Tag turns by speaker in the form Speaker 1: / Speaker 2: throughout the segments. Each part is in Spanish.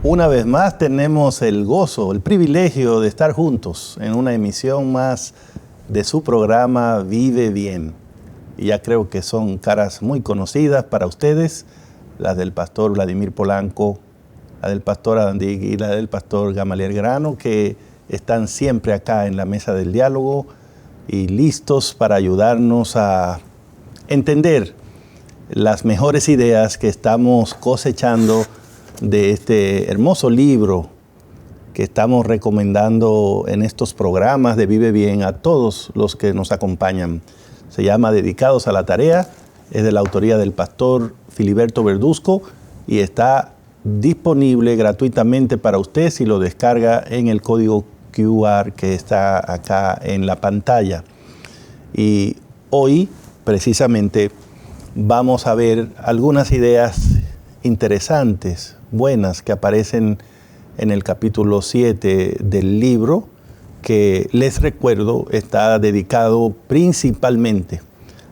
Speaker 1: Una vez más tenemos el gozo, el privilegio de estar juntos en una emisión más de su programa Vive Bien. Y ya creo que son caras muy conocidas para ustedes, las del pastor Vladimir Polanco, la del pastor Adán Digui y la del pastor Gamaliel Grano, que están siempre acá en la mesa del diálogo y listos para ayudarnos a entender las mejores ideas que estamos cosechando de este hermoso libro que estamos recomendando en estos programas de Vive Bien a todos los que nos acompañan. Se llama Dedicados a la Tarea, es de la autoría del pastor Filiberto Verduzco y está disponible gratuitamente para usted si lo descarga en el código QR que está acá en la pantalla. Y hoy, precisamente, vamos a ver algunas ideas interesantes, buenas, que aparecen en el capítulo 7 del libro, que les recuerdo está dedicado principalmente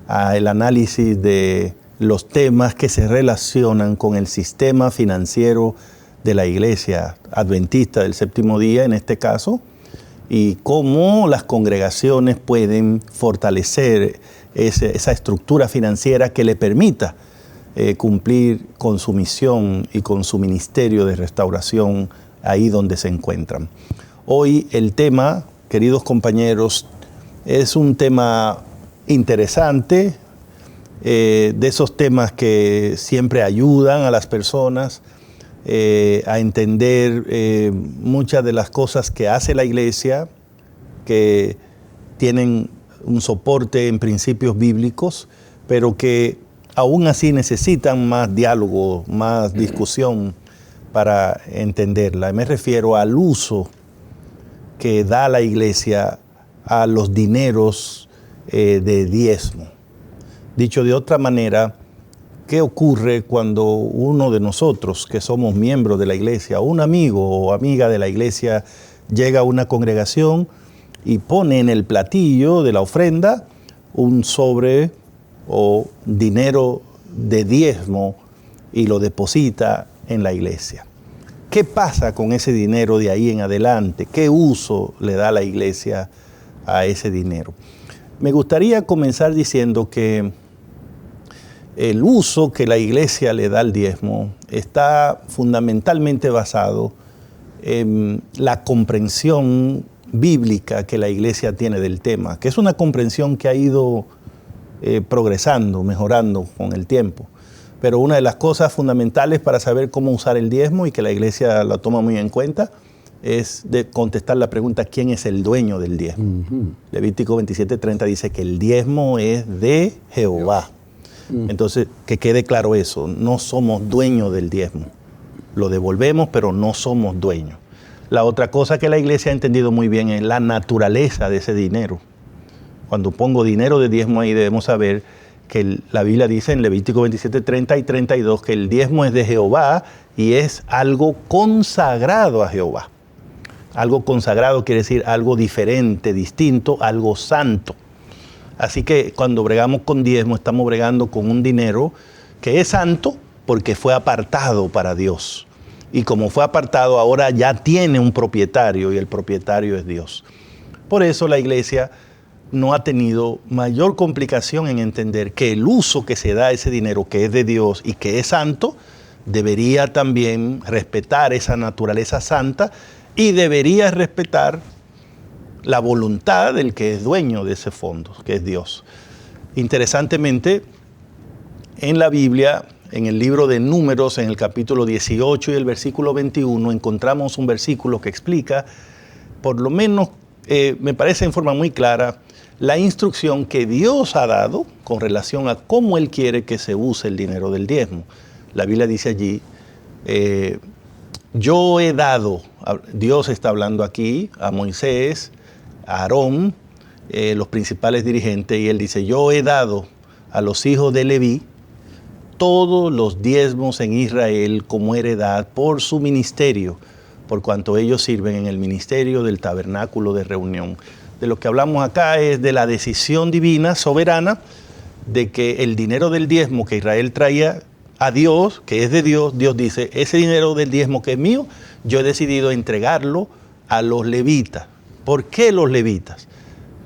Speaker 1: al análisis de los temas que se relacionan con el sistema financiero de la Iglesia Adventista del Séptimo Día, en este caso, y cómo las congregaciones pueden fortalecer esa estructura financiera que le permita cumplir con su misión y con su ministerio de restauración ahí donde se encuentran. Hoy el tema, queridos compañeros, es un tema interesante, de esos temas que siempre ayudan a las personas a entender muchas de las cosas que hace la Iglesia, que tienen un soporte en principios bíblicos, pero que aún así necesitan más diálogo, más discusión para entenderla. Me refiero al uso que da la Iglesia a los dineros de diezmo. Dicho de otra manera, ¿qué ocurre cuando uno de nosotros, que somos miembros de la Iglesia, un amigo o amiga de la Iglesia, llega a una congregación y pone en el platillo de la ofrenda un sobre o dinero de diezmo y lo deposita en la iglesia? ¿Qué pasa con ese dinero de ahí en adelante? ¿Qué uso le da la iglesia a ese dinero? Me gustaría comenzar diciendo que el uso que la iglesia le da al diezmo está fundamentalmente basado en la comprensión bíblica que la iglesia tiene del tema, que es una comprensión que ha ido progresando, mejorando con el tiempo. Pero una de las cosas fundamentales para saber cómo usar el diezmo y que la iglesia lo toma muy en cuenta es de contestar la pregunta: ¿quién es el dueño del diezmo? Levítico 27:30 dice que el diezmo es de Jehová. Entonces, que quede claro eso, no somos dueños del diezmo. Lo devolvemos, pero no somos dueños. La otra cosa que la iglesia ha entendido muy bien es la naturaleza de ese dinero. Cuando pongo dinero de diezmo ahí, debemos saber que la Biblia dice en Levítico 27:30 y 32 que el diezmo es de Jehová y es algo consagrado a Jehová. Algo consagrado quiere decir algo diferente, distinto, algo santo. Así que cuando bregamos con diezmo, estamos bregando con un dinero que es santo porque fue apartado para Dios. Y como fue apartado, ahora ya tiene un propietario y el propietario es Dios. Por eso la iglesia no ha tenido mayor complicación en entender que el uso que se da a ese dinero, que es de Dios y que es santo, debería también respetar esa naturaleza santa y debería respetar la voluntad del que es dueño de ese fondo, que es Dios. Interesantemente, en la Biblia, en el libro de Números, en el capítulo 18 y el versículo 21, encontramos un versículo que explica, por lo menos me parece en forma muy clara, la instrucción que Dios ha dado con relación a cómo Él quiere que se use el dinero del diezmo. La Biblia dice allí, yo he dado, Dios está hablando aquí a Moisés, a Aarón, los principales dirigentes, y Él dice, yo he dado a los hijos de Leví todos los diezmos en Israel como heredad por su ministerio, por cuanto ellos sirven en el ministerio del tabernáculo de reunión. De lo que hablamos acá es de la decisión divina, soberana, de que el dinero del diezmo que Israel traía a Dios, que es de Dios, Dios dice, ese dinero del diezmo que es mío, yo he decidido entregarlo a los levitas. ¿Por qué los levitas?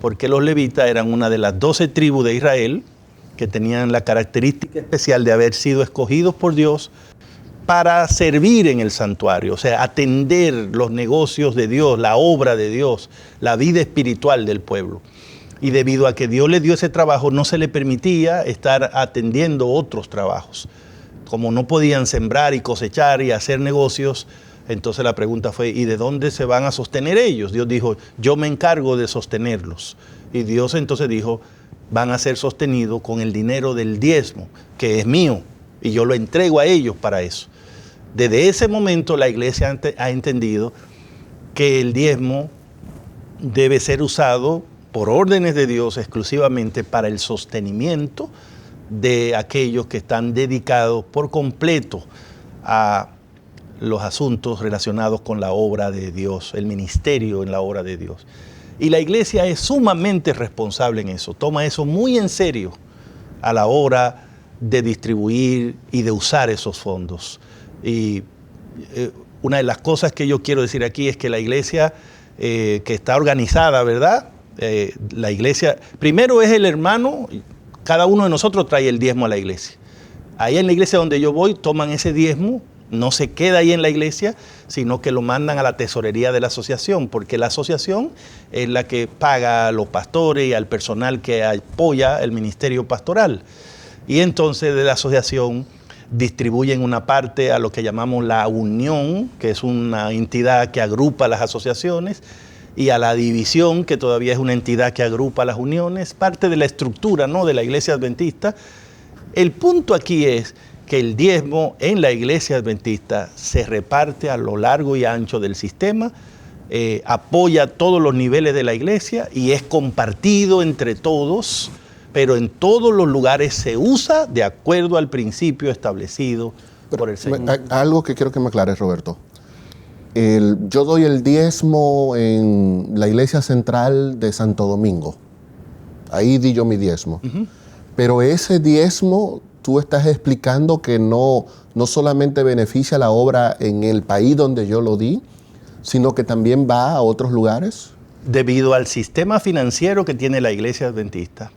Speaker 1: Porque los levitas eran una de las 12 tribus de Israel que tenían la característica especial de haber sido escogidos por Dios para servir en el santuario, o sea, atender los negocios de Dios, la obra de Dios, la vida espiritual del pueblo. Y debido a que Dios le dio ese trabajo, no se le permitía estar atendiendo otros trabajos. Como no podían sembrar y cosechar y hacer negocios, entonces la pregunta fue, ¿y de dónde se van a sostener ellos? Dios dijo, yo me encargo de sostenerlos. Y Dios entonces dijo, van a ser sostenidos con el dinero del diezmo, que es mío, y yo lo entrego a ellos para eso. Desde ese momento la iglesia ha entendido que el diezmo debe ser usado por órdenes de Dios exclusivamente para el sostenimiento de aquellos que están dedicados por completo a los asuntos relacionados con la obra de Dios, el ministerio en la obra de Dios. Y la iglesia es sumamente responsable en eso, toma eso muy en serio a la hora de distribuir y de usar esos fondos. Y una de las cosas que yo quiero decir aquí es que la iglesia que está organizada, ¿verdad? La iglesia, primero es el hermano, cada uno de nosotros trae el diezmo a la iglesia. Ahí en la iglesia donde yo voy, toman ese diezmo, no se queda ahí en la iglesia, sino que lo mandan a la tesorería de la asociación, porque la asociación es la que paga a los pastores y al personal que apoya el ministerio pastoral. Y entonces de la asociación distribuyen una parte a lo que llamamos la unión, que es una entidad que agrupa las asociaciones, y a la división, que todavía es una entidad que agrupa las uniones, parte de la estructura, ¿no?, de la iglesia adventista. El punto aquí es que el diezmo en la iglesia adventista se reparte a lo largo y ancho del sistema, apoya todos los niveles de la iglesia y es compartido entre todos, pero en todos los lugares se usa de acuerdo al principio establecido por el Señor.
Speaker 2: Algo que quiero que me aclares, Roberto. Yo doy el diezmo en la iglesia central de Santo Domingo. Ahí di yo mi diezmo. Pero ese diezmo, tú estás explicando que no solamente beneficia la obra en el país donde yo lo di, sino que también va a otros lugares.
Speaker 1: Debido al sistema financiero que tiene la iglesia adventista,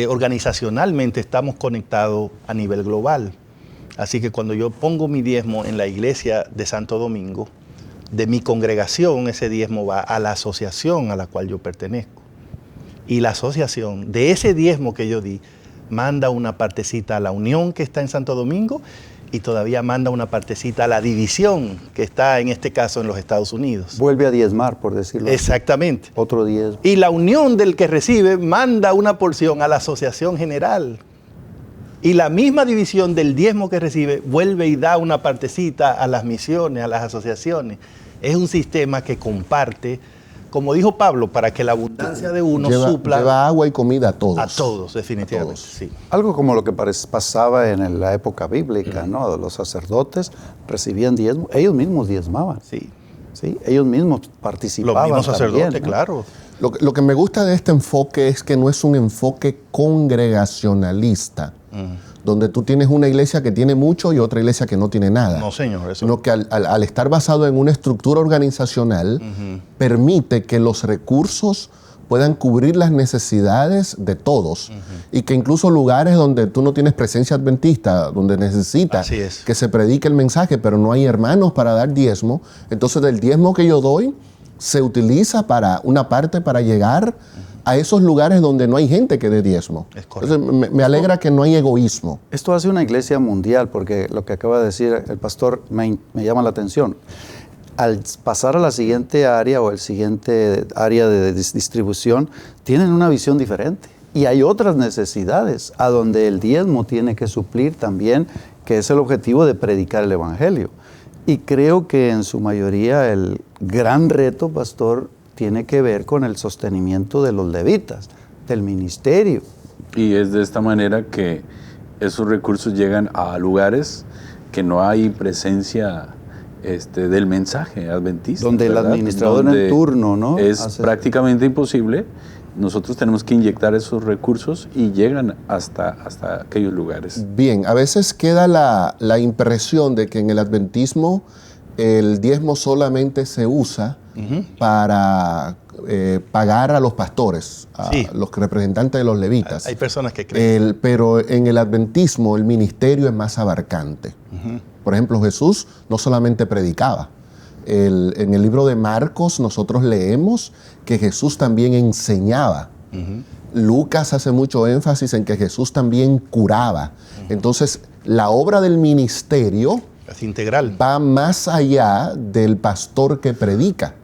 Speaker 1: organizacionalmente estamos conectados a nivel global. Así que cuando yo pongo mi diezmo en la iglesia de Santo Domingo, de mi congregación, ese diezmo va a la asociación a la cual yo pertenezco. Y la asociación, de ese diezmo que yo di, manda una partecita a la unión que está en Santo Domingo y todavía manda una partecita a la división que está en este caso en los Estados Unidos.
Speaker 3: Vuelve a diezmar, por decirlo así.
Speaker 1: Exactamente.
Speaker 3: Otro diezmo.
Speaker 1: Y la unión del que recibe manda una porción a la asociación general. Y la misma división del diezmo que recibe vuelve y da una partecita a las misiones, a las asociaciones. Es un sistema que comparte, como dijo Pablo, para que la abundancia de uno supla.
Speaker 2: Lleva agua y comida a todos.
Speaker 1: A todos, definitivamente. A todos. Sí.
Speaker 3: Algo como lo que pasaba en la época bíblica, ¿no? Los sacerdotes recibían diezmo, ellos mismos diezmaban.
Speaker 1: Sí.
Speaker 3: Sí, ellos mismos participaban.
Speaker 1: Los mismos sacerdotes,
Speaker 3: también, ¿no?
Speaker 1: claro.
Speaker 2: Lo que me gusta de este enfoque es que no es un enfoque congregacionalista, donde tú tienes una iglesia que tiene mucho y otra iglesia que no tiene nada.
Speaker 1: No, señor. Eso...
Speaker 2: Sino que al estar basado en una estructura organizacional, permite que los recursos puedan cubrir las necesidades de todos y que incluso lugares donde tú no tienes presencia adventista, donde necesitas que se predique el mensaje, pero no hay hermanos para dar diezmo, entonces del diezmo que yo doy se utiliza para una parte para llegar a esos lugares donde no hay gente que dé diezmo. Entonces me alegra que no hay egoísmo.
Speaker 3: Esto hace una iglesia mundial, porque lo que acaba de decir el pastor me llama la atención. Al pasar a la siguiente área o el siguiente área de distribución, tienen una visión diferente. Y hay otras necesidades a donde el diezmo tiene que suplir también, que es el objetivo de predicar el evangelio. Y creo que en su mayoría el gran reto, pastor, tiene que ver con el sostenimiento de los levitas, del ministerio.
Speaker 4: Y es de esta manera que esos recursos llegan a lugares que no hay presencia del mensaje adventista.
Speaker 3: Donde el administrador en turno, ¿no?
Speaker 4: Es prácticamente imposible nosotros tenemos que inyectar esos recursos y llegan hasta aquellos lugares.
Speaker 2: Bien, a veces queda la impresión de que en el adventismo el diezmo solamente se usa para pagar a los pastores, a los representantes de los levitas.
Speaker 1: Hay personas que creen.
Speaker 2: Pero en el adventismo el ministerio es más abarcante. Por ejemplo, Jesús no solamente predicaba. En el libro de Marcos nosotros leemos que Jesús también enseñaba. Lucas hace mucho énfasis en que Jesús también curaba. Entonces, la obra del ministerio
Speaker 1: es integral.
Speaker 2: Va más allá del pastor que predica.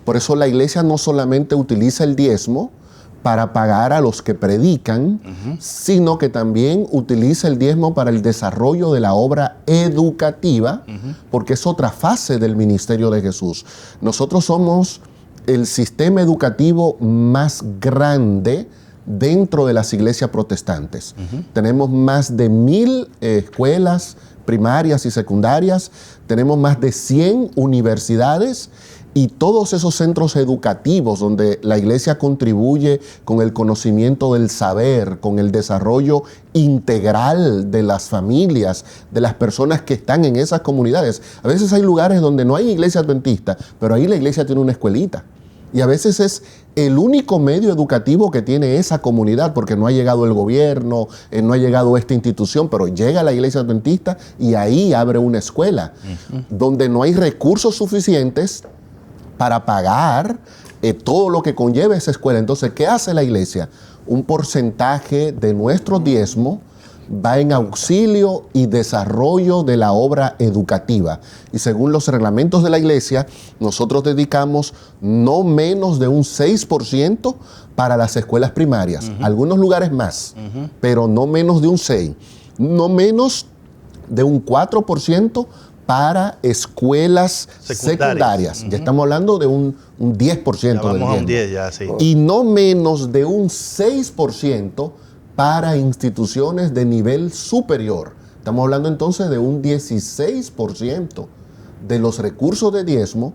Speaker 2: Por eso la iglesia no solamente utiliza el diezmo para pagar a los que predican, sino que también utiliza el diezmo para el desarrollo de la obra educativa, porque es otra fase del ministerio de Jesús. Nosotros somos el sistema educativo más grande dentro de las iglesias protestantes. Tenemos más de 1000 escuelas primarias y secundarias, tenemos más de 100 universidades y todos esos centros educativos donde la iglesia contribuye con el conocimiento del saber, con el desarrollo integral de las familias, de las personas que están en esas comunidades. A veces hay lugares donde no hay iglesia adventista, pero ahí la iglesia tiene una escuelita. Y a veces es el único medio educativo que tiene esa comunidad, porque no ha llegado el gobierno, no ha llegado esta institución, pero llega la iglesia adventista y ahí abre una escuela, donde no hay recursos suficientes para pagar todo lo que conlleva esa escuela. Entonces, ¿qué hace la iglesia? Un porcentaje de nuestro diezmo va en auxilio y desarrollo de la obra educativa. Y según los reglamentos de la iglesia, nosotros dedicamos no menos de un 6% para las escuelas primarias. Algunos lugares más, pero no menos de un 6%. No menos de un 4% para escuelas secundarias. Ya estamos hablando de un 10%
Speaker 1: Ya vamos
Speaker 2: del
Speaker 1: a un
Speaker 2: diezmo.
Speaker 1: 10 ya, sí.
Speaker 2: Y no menos de un 6% para instituciones de nivel superior. Estamos hablando entonces de un 16% de los recursos de diezmo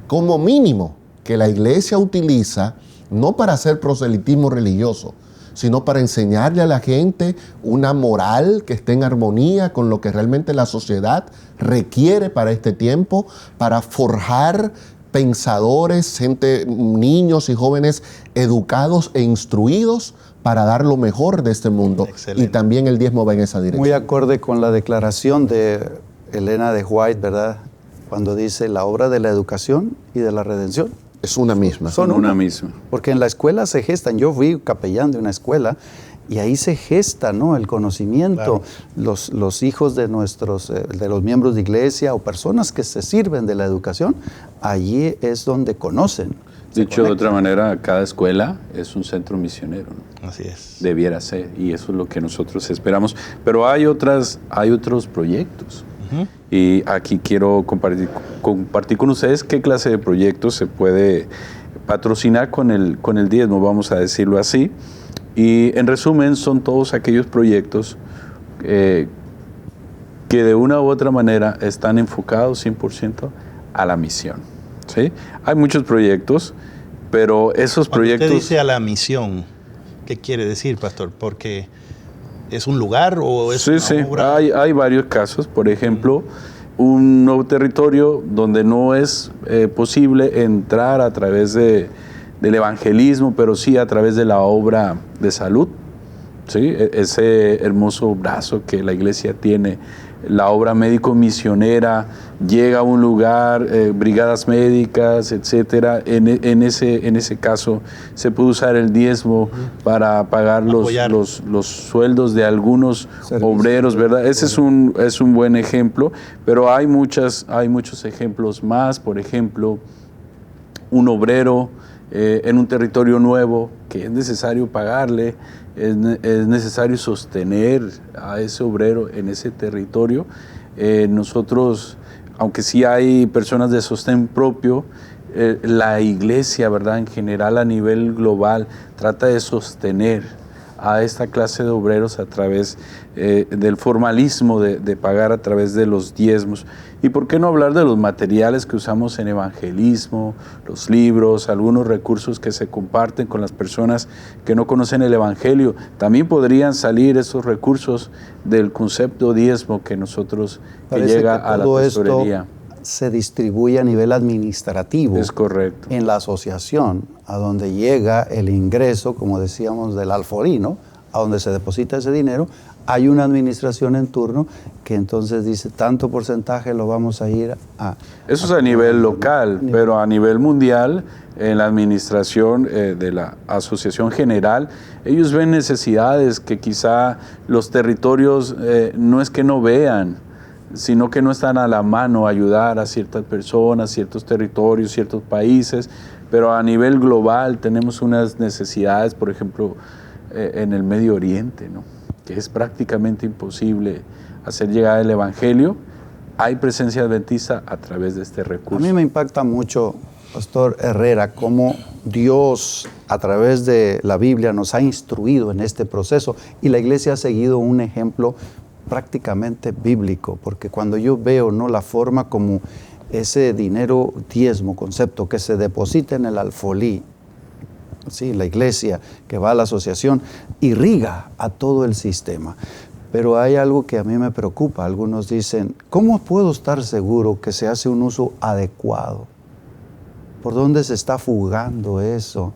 Speaker 2: como mínimo que la iglesia utiliza no para hacer proselitismo religioso, sino para enseñarle a la gente una moral que esté en armonía con lo que realmente la sociedad requiere para este tiempo, para forjar pensadores, gente, niños y jóvenes educados e instruidos para dar lo mejor de este mundo.
Speaker 1: Excelente.
Speaker 2: Y también el diezmo va en esa dirección.
Speaker 3: Muy acorde con la declaración de Elena de White, ¿verdad? Cuando dice la obra de la educación y de la redención.
Speaker 2: Es una misma.
Speaker 3: Son
Speaker 4: una misma.
Speaker 3: Porque en la escuela se gestan. Yo fui capellán de una escuela y ahí se gesta, ¿no?, el conocimiento. Claro. Los hijos de de los miembros de iglesia o personas que se sirven de la educación, allí es donde conocen.
Speaker 4: Dicho de otra manera, cada escuela es un centro misionero, ¿no?
Speaker 1: Así es.
Speaker 4: Debiera ser, y eso es lo que nosotros esperamos. Pero hay otros proyectos. Y aquí quiero compartir con ustedes qué clase de proyectos se puede patrocinar con el diezmo, vamos a decirlo así. Y en resumen, son todos aquellos proyectos que de una u otra manera están enfocados 100% a la misión, ¿sí? Hay muchos proyectos, pero esos proyectos...
Speaker 1: Cuando usted dice a la misión, ¿qué quiere decir, pastor? Porque ¿es un lugar o es una obra?
Speaker 4: Hay varios casos. Por ejemplo, un nuevo territorio donde no es posible entrar a través del evangelismo, pero sí a través de la obra de salud, ¿sí? Ese hermoso brazo que la iglesia tiene, la obra médico-misionera, llega a un lugar, brigadas médicas, etcétera. En ese caso se puede usar el diezmo para pagar los sueldos de algunos obreros, ¿verdad? Ese es un buen ejemplo, pero hay muchos ejemplos más. Por ejemplo, un obrero en un territorio nuevo que es necesario pagarle, es necesario sostener a ese obrero en ese territorio. Nosotros, aunque sí hay personas de sostén propio, la iglesia, ¿verdad?, en general a nivel global trata de sostener a esta clase de obreros a través del formalismo de pagar a través de los diezmos. ¿Y por qué no hablar de los materiales que usamos en evangelismo, los libros, algunos recursos que se comparten con las personas que no conocen el evangelio? También podrían salir esos recursos del concepto diezmo que nosotros, que llega a la tesorería.
Speaker 3: Se distribuye a nivel administrativo.
Speaker 4: Es correcto.
Speaker 3: En la asociación, a donde llega el ingreso, como decíamos, del alfolí, ¿no? A donde se deposita ese dinero, hay una administración en turno que entonces dice tanto porcentaje lo vamos a ir a...
Speaker 4: Eso es a nivel local, pero a nivel mundial, en la administración de la Asociación General, ellos ven necesidades que quizá los territorios no es que no vean, sino que no están a la mano a ayudar a ciertas personas, ciertos territorios, ciertos países, pero a nivel global tenemos unas necesidades, por ejemplo, en el Medio Oriente, ¿no? Que es prácticamente imposible hacer llegar el Evangelio. Hay presencia adventista a través de este recurso.
Speaker 3: A mí me impacta mucho, Pastor Herrera, cómo Dios a través de la Biblia nos ha instruido en este proceso y la iglesia ha seguido un ejemplo prácticamente bíblico, porque cuando yo veo, ¿no?, la forma como ese dinero diezmo, concepto que se deposita en el alfolí, sí, la iglesia que va a la asociación, irriga a todo el sistema. Pero hay algo que a mí me preocupa. Algunos dicen, ¿cómo puedo estar seguro que se hace un uso adecuado? ¿Por dónde se está fugando eso?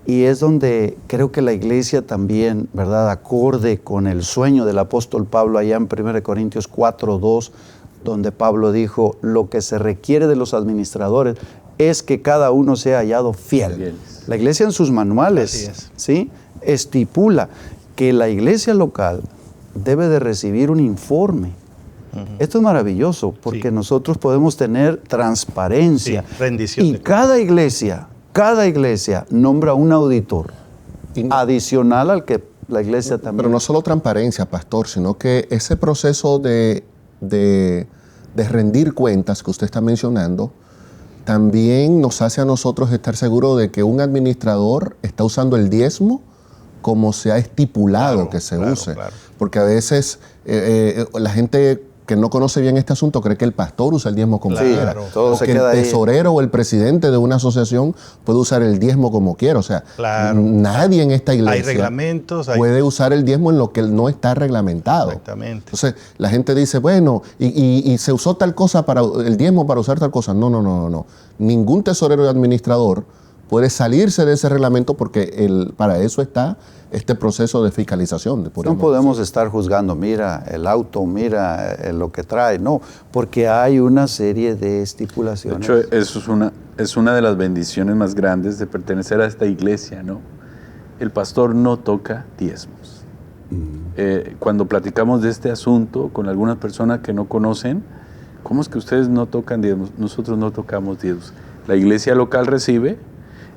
Speaker 3: Y es donde creo que la iglesia también, ¿verdad?, acorde con el sueño del apóstol Pablo allá en 1 Corintios 4:2, donde Pablo dijo, lo que se requiere de los administradores es que cada uno sea hallado fiel. La iglesia en sus manuales, ¿sí?, estipula que la iglesia local debe de recibir un informe. Esto es maravilloso porque nosotros podemos tener transparencia.
Speaker 1: Rendición.
Speaker 3: Y cada iglesia nombra un auditor adicional al que la iglesia también.
Speaker 2: Pero no solo transparencia, pastor, sino que ese proceso de rendir cuentas que usted está mencionando también nos hace a nosotros estar seguros de que un administrador está usando el diezmo como se ha estipulado que se use. Claro. Porque a veces la gente que no conoce bien este asunto cree que el pastor usa el diezmo como quiera. O que el tesorero o el presidente de una asociación puede usar el diezmo como quiera. O sea, nadie en esta iglesia
Speaker 1: hay reglamentos,
Speaker 2: puede usar el diezmo en lo que no está reglamentado.
Speaker 1: Exactamente.
Speaker 2: Entonces, la gente dice, bueno, y se usó tal cosa para el diezmo para usar tal cosa. No. Ningún tesorero y administrador puede salirse de ese reglamento porque para eso está este proceso de fiscalización.
Speaker 3: No podemos estar juzgando, mira el auto, mira lo que trae, no, porque hay una serie de estipulaciones.
Speaker 4: De hecho, eso es una de las bendiciones más grandes de pertenecer a esta iglesia, ¿no? El pastor no toca diezmos. Cuando platicamos de este asunto con algunas personas que no conocen, ¿cómo es que ustedes no tocan diezmos? Nosotros no tocamos diezmos. La iglesia local recibe,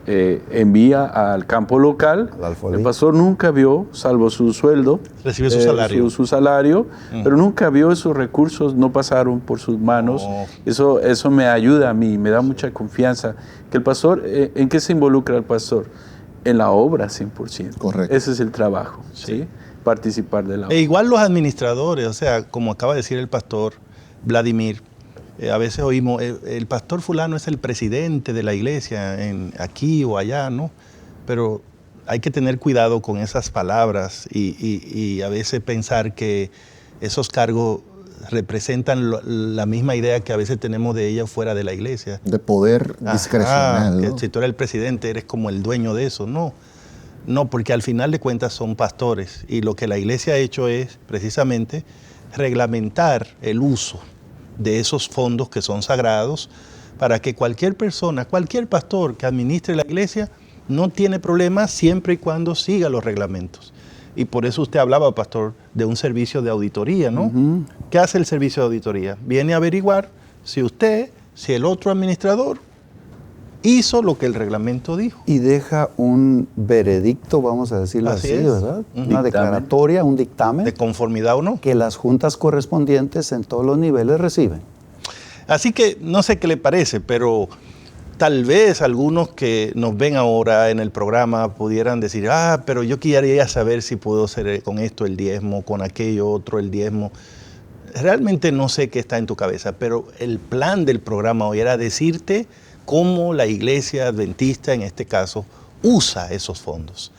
Speaker 4: envía al campo local, el pastor nunca vio, salvo su sueldo,
Speaker 1: recibe su salario,
Speaker 4: su salario, pero nunca vio esos recursos, no pasaron por sus manos. Eso me ayuda a mí, me da mucha confianza. Que el pastor, ¿en qué se involucra el pastor? En la obra 100%.
Speaker 2: Correcto.
Speaker 4: Ese es el trabajo, ¿sí? Participar de la obra.
Speaker 1: E igual los administradores, o sea, como acaba de decir el pastor Vladimir, a veces oímos, el pastor fulano es el presidente de la iglesia, aquí o allá, ¿no? Pero hay que tener cuidado con esas palabras y a veces pensar que esos cargos representan la misma idea que a veces tenemos de ellos fuera de la iglesia.
Speaker 2: De poder discrecional, ¿no?
Speaker 1: Que si tú eres el presidente, eres como el dueño de eso. No, porque al final de cuentas son pastores y lo que la iglesia ha hecho es precisamente reglamentar el uso de esos fondos que son sagrados para que cualquier persona, cualquier pastor que administre la iglesia no tiene problema siempre y cuando siga los reglamentos. Y por eso usted hablaba, pastor, de un servicio de auditoría, ¿no? ¿Qué hace el servicio de auditoría? Viene a averiguar si el otro administrador hizo lo que el reglamento dijo.
Speaker 3: Y deja un veredicto, vamos a decirlo así, ¿verdad? Una declaratoria, un dictamen.
Speaker 1: De conformidad o no.
Speaker 3: Que las juntas correspondientes en todos los niveles reciben.
Speaker 1: Así que no sé qué le parece, pero tal vez algunos que nos ven ahora en el programa pudieran decir, pero yo quería saber si puedo hacer con esto el diezmo, con aquello otro el diezmo. Realmente no sé qué está en tu cabeza, pero el plan del programa hoy era decirte cómo la iglesia adventista, en este caso, usa esos fondos.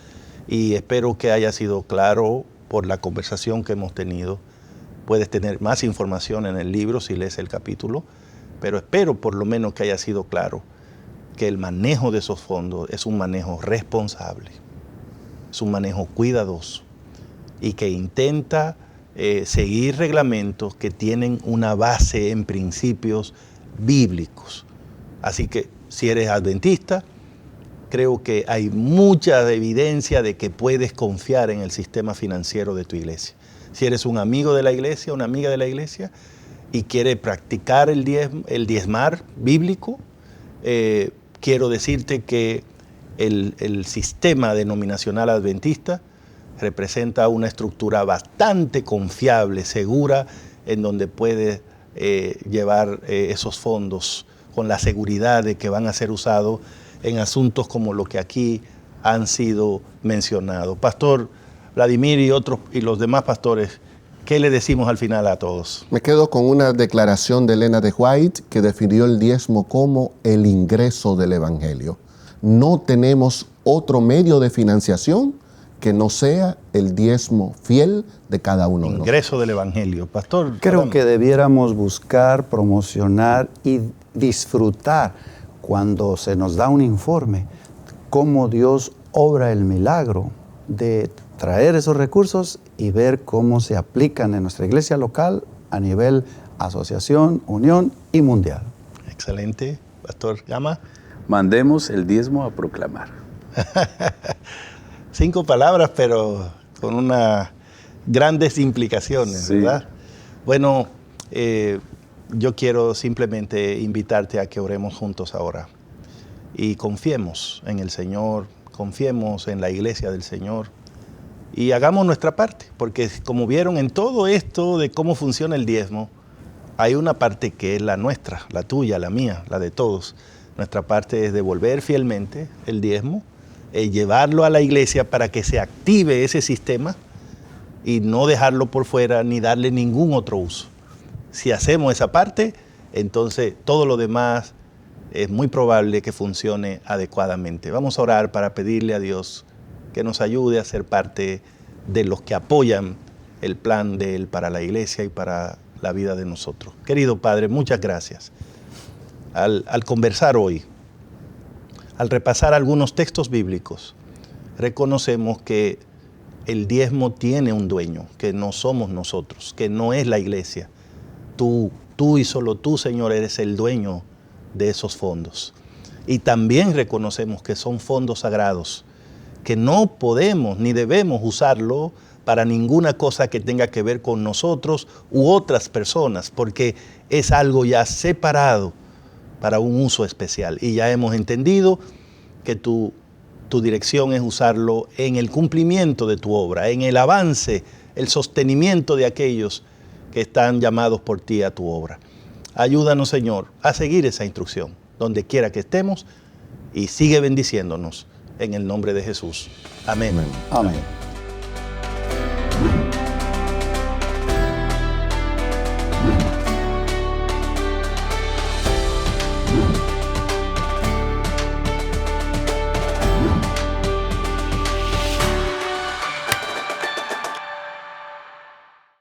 Speaker 1: Y espero que haya sido claro por la conversación que hemos tenido. Puedes tener más información en el libro si lees el capítulo, pero espero por lo menos que haya sido claro que el manejo de esos fondos es un manejo responsable, es un manejo cuidadoso y que intenta seguir reglamentos que tienen una base en principios bíblicos. Así que si eres adventista, creo que hay mucha evidencia de que puedes confiar en el sistema financiero de tu iglesia. Si eres un amigo de la iglesia, una amiga de la iglesia, y quieres practicar el diezmar bíblico, quiero decirte que el sistema denominacional adventista representa una estructura bastante confiable, segura, en donde puedes llevar esos fondos con la seguridad de que van a ser usados en asuntos como lo que aquí han sido mencionados. Pastor Vladimir y los demás pastores, ¿qué le decimos al final a todos?
Speaker 2: Me quedo con una declaración de Elena de White que definió el diezmo como el ingreso del Evangelio. No tenemos otro medio de financiación que no sea el diezmo fiel de cada uno de nosotros.
Speaker 1: Ingreso del Evangelio. Pastor,
Speaker 3: creo que debiéramos buscar, promocionar y disfrutar cuando se nos da un informe cómo Dios obra el milagro de traer esos recursos y ver cómo se aplican en nuestra iglesia local a nivel asociación, unión y mundial.
Speaker 1: Excelente. Pastor Gama.
Speaker 4: Mandemos el diezmo a proclamar.
Speaker 1: 5 palabras, pero con unas grandes implicaciones,
Speaker 4: sí,
Speaker 1: ¿verdad? Bueno, yo quiero simplemente invitarte a que oremos juntos ahora y confiemos en el Señor, confiemos en la iglesia del Señor y hagamos nuestra parte, porque como vieron en todo esto de cómo funciona el diezmo, hay una parte que es la nuestra, la tuya, la mía, la de todos. Nuestra parte es devolver fielmente el diezmo, llevarlo a la iglesia para que se active ese sistema y no dejarlo por fuera ni darle ningún otro uso. Si hacemos esa parte, entonces todo lo demás es muy probable que funcione adecuadamente. Vamos a orar para pedirle a Dios que nos ayude a ser parte de los que apoyan el plan de Él para la iglesia y para la vida de nosotros. Querido Padre, muchas gracias. Al conversar hoy, al repasar algunos textos bíblicos, reconocemos que el diezmo tiene un dueño, que no somos nosotros, que no es la iglesia. Tú y solo tú, Señor, eres el dueño de esos fondos. Y también reconocemos que son fondos sagrados, que no podemos ni debemos usarlo para ninguna cosa que tenga que ver con nosotros u otras personas, porque es algo ya separado para un uso especial. Y ya hemos entendido que tu dirección es usarlo en el cumplimiento de tu obra, en el avance, el sostenimiento de aquellos que están llamados por ti a tu obra. Ayúdanos, Señor, a seguir esa instrucción, donde quiera que estemos, y sigue bendiciéndonos en el nombre de Jesús. Amén.
Speaker 3: Amén.